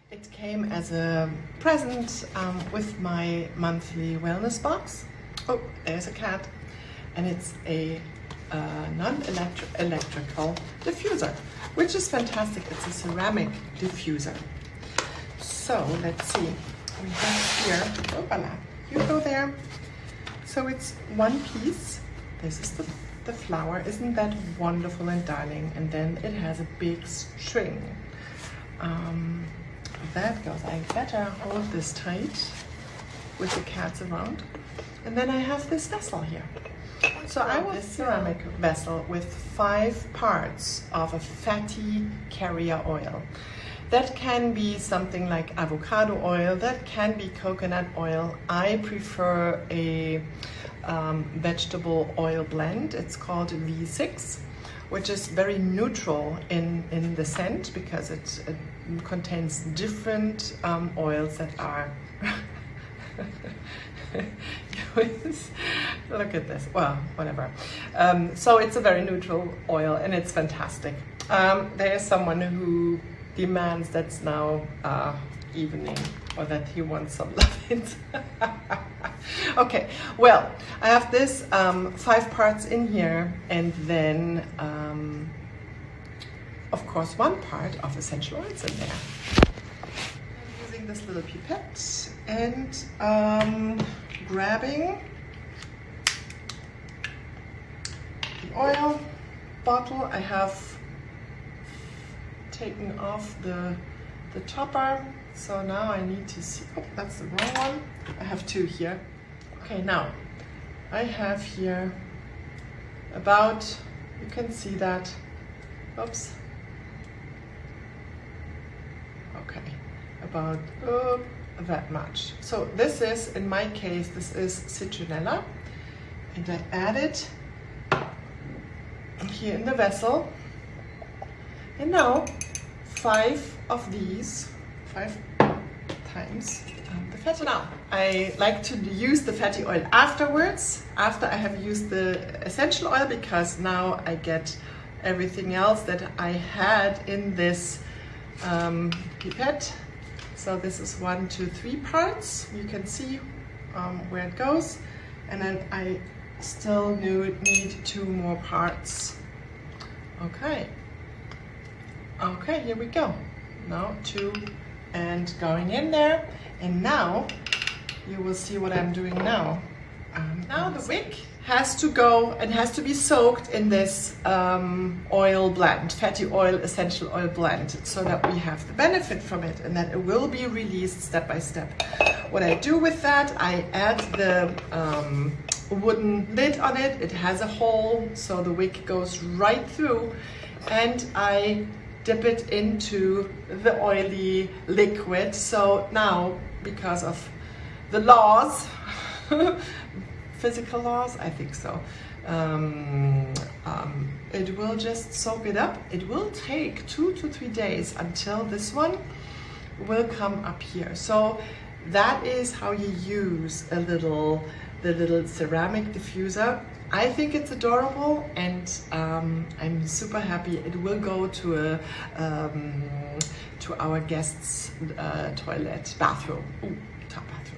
It came as a present with my monthly wellness box. Oh, there's a cat. And it's a non-electrical diffuser, which is fantastic. It's a ceramic diffuser. So let's see. We have here, oh, voila, you go there. So it's one piece. This is the flower. Isn't that wonderful and darling? And then it has a big string. That goes, I better hold this tight with the cats around. And then I have this vessel here. So I want this ceramic vessel with 5 parts of a fatty carrier oil. That can be something like avocado oil, that can be coconut oil. I prefer a vegetable oil blend. It's called V6, which is very neutral in the scent because it contains different oils that are look at this, well, whatever. So it's a very neutral oil and it's fantastic. There is someone who demands that's now evening, or that he wants some loving. Okay, well, I have this 5 parts in here, and then of course 1 part of essential oils in there. I'm using this little pipette and grabbing the oil bottle. I have taken off the topper, so now I need to see, oh, that's the wrong one. I have 2 here. Okay, now I have here about, you can see that, oops, okay, about that much. So this is, in my case, this is citronella, and I add it here in the vessel. And now 5 of these, 5 times the fatty. So now I like to use the fatty oil afterwards, after I have used the essential oil, because now I get everything else that I had in this pipette. So this is 1, 2, 3 parts. You can see where it goes. And then I still need 2 more parts. Okay. Okay, here we go. Now 2 and going in there. And now you will see what I'm doing now. Now the wick has to go and has to be soaked in this oil blend, fatty oil, essential oil blend, so that we have the benefit from it and that it will be released step by step. What I do with that, I add the wooden lid on it. It has a hole, so the wick goes right through, and I dip it into the oily liquid. So now, because of the laws, physical laws, I think so, it will just soak it up. It will take 2 to 3 days until this one will come up here. So that is how you use the little ceramic diffuser. I think it's adorable, and I'm super happy. It will go to to our guests' bathroom. Ooh, top bathroom.